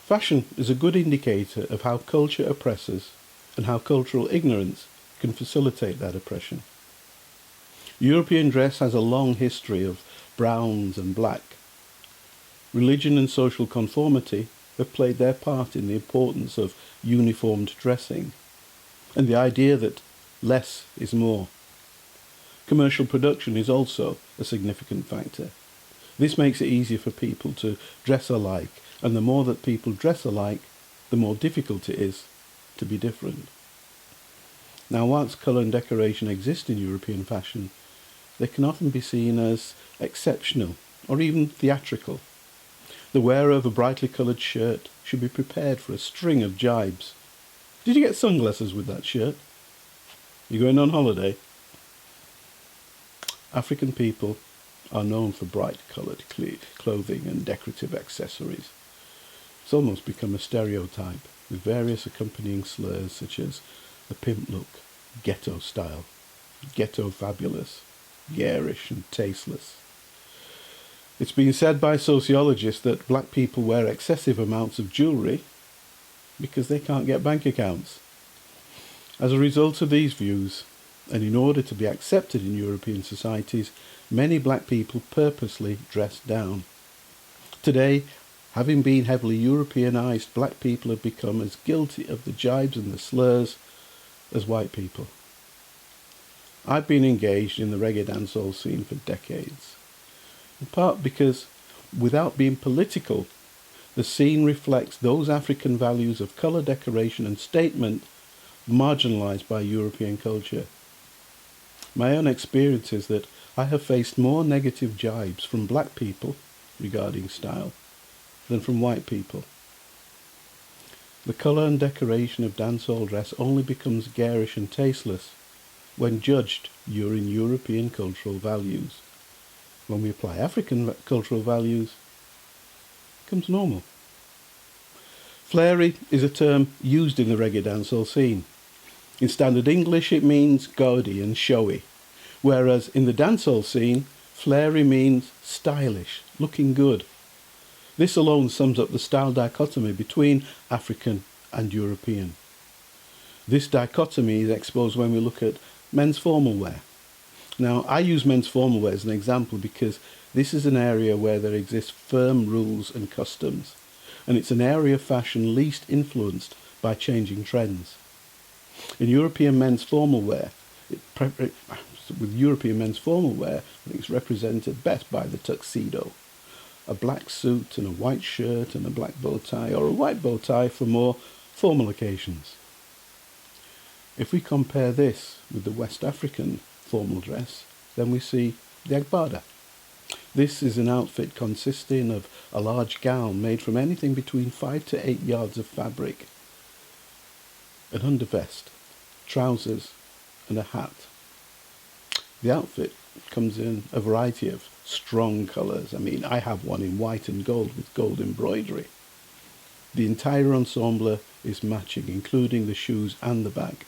Fashion is a good indicator of how culture oppresses and how cultural ignorance can facilitate that oppression. European dress has a long history of browns and black. Religion and social conformity have played their part in the importance of uniformed dressing, and the idea that less is more. Commercial production is also a significant factor. This makes it easier for people to dress alike, and the more that people dress alike, the more difficult it is to be different. Now, whilst colour and decoration exist in European fashion, they can often be seen as exceptional or even theatrical. The wearer of a brightly coloured shirt should be prepared for a string of jibes. Did you get sunglasses with that shirt? You going on holiday? African people are known for bright coloured clothing and decorative accessories. It's almost become a stereotype, with various accompanying slurs such as the pimp look, ghetto style, ghetto fabulous, garish and tasteless. It's been said by sociologists that black people wear excessive amounts of jewellery because they can't get bank accounts. As a result of these views, and in order to be accepted in European societies, many black people purposely dress down. Today, having been heavily Europeanized, black people have become as guilty of the jibes and the slurs as white people. I've been engaged in the reggae dancehall scene for decades, in part because, without being political, the scene reflects those African values of colour, decoration and statement marginalised by European culture. My own experience is that I have faced more negative jibes from black people regarding style than from white people. The colour and decoration of dancehall dress only becomes garish and tasteless when judged in European cultural values. When we apply African cultural values, it becomes normal. Flary is a term used in the reggae dancehall scene. In standard English it means gaudy and showy, whereas in the dancehall scene, flary means stylish, looking good. This alone sums up the style dichotomy between African and European. This dichotomy is exposed when we look at men's formal wear. Now, I use men's formal wear as an example because this is an area where there exist firm rules and customs, and it's an area of fashion least influenced by changing trends. In European men's formal wear, I think it's represented best by the tuxedo. A black suit and a white shirt and a black bow tie, or a white bow tie for more formal occasions. If we compare this with the West African formal dress, then we see the agbada. This is an outfit consisting of a large gown made from anything between 5 to 8 yards of fabric, an undervest, trousers and a hat. The outfit comes in a variety of strong colours. I have one in white and gold with gold embroidery. The entire ensemble is matching, including the shoes and the bag.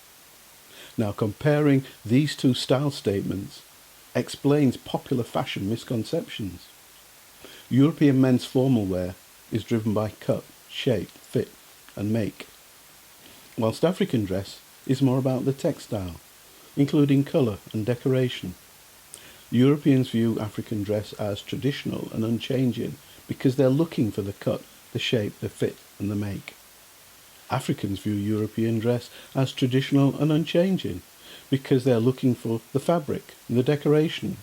Now, comparing these two style statements explains popular fashion misconceptions. European men's formal wear is driven by cut, shape, fit and make, whilst African dress is more about the textile, including colour and decoration. Europeans view African dress as traditional and unchanging because they're looking for the cut, the shape, the fit and the make. Africans view European dress as traditional and unchanging because they're looking for the fabric and the decoration.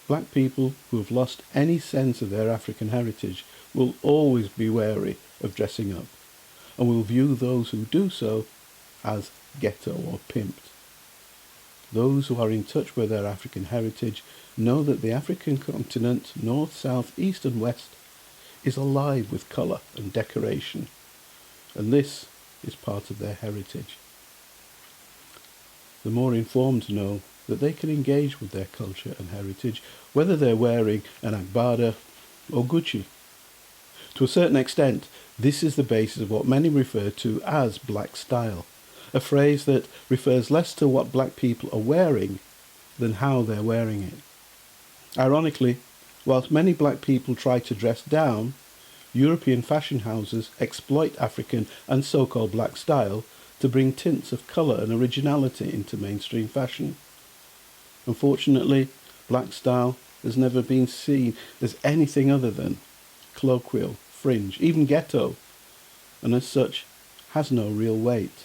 Black people who have lost any sense of their African heritage will always be wary of dressing up and will view those who do so as ghetto or pimped. Those who are in touch with their African heritage know that the African continent, north, south, east and west, is alive with colour and decoration, and this is part of their heritage. The more informed know that they can engage with their culture and heritage, whether they're wearing an agbada or Gucci. To a certain extent, this is the basis of what many refer to as black style, a phrase that refers less to what black people are wearing than how they're wearing it. Ironically, whilst many black people try to dress down, European fashion houses exploit African and so-called black style to bring tints of colour and originality into mainstream fashion. Unfortunately, black style has never been seen as anything other than colloquial, fringe, even ghetto, and as such has no real weight.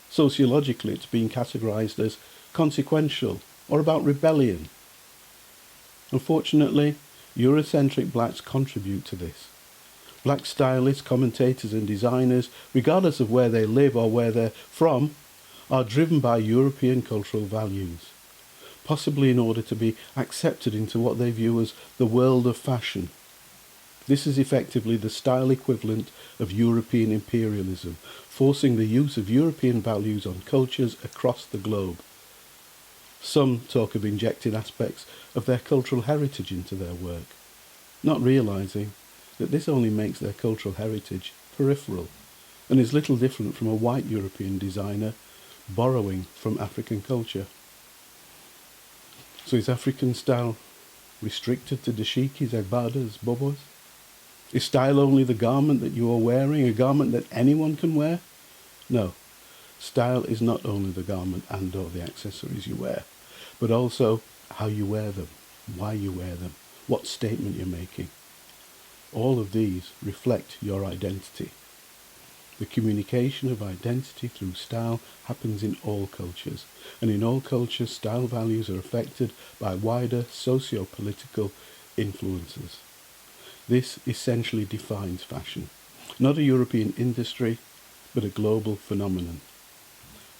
Sociologically, it's been categorised as consequential or about rebellion. Unfortunately, Eurocentric blacks contribute to this. Black stylists, commentators and designers, regardless of where they live or where they're from, are driven by European cultural values, possibly in order to be accepted into what they view as the world of fashion. This is effectively the style equivalent of European imperialism, forcing the use of European values on cultures across the globe. Some talk of injecting aspects of their cultural heritage into their work, not realising that this only makes their cultural heritage peripheral and is little different from a white European designer borrowing from African culture. So is African style restricted to dashikis, agbadas, bobos? Is style only the garment that you are wearing, a garment that anyone can wear? No. Style is not only the garment and or the accessories you wear, but also how you wear them, why you wear them, what statement you're making. All of these reflect your identity. The communication of identity through style happens in all cultures, and in all cultures style values are affected by wider socio-political influences. This essentially defines fashion, not a European industry, but a global phenomenon.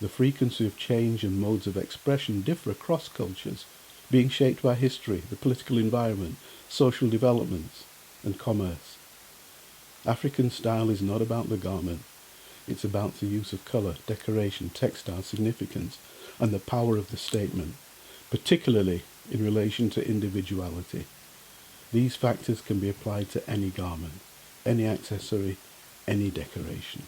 The frequency of change and modes of expression differ across cultures, being shaped by history, the political environment, social developments, and commerce. African style is not about the garment, it's about the use of colour, decoration, textile significance, and the power of the statement, particularly in relation to individuality. These factors can be applied to any garment, any accessory, any decoration.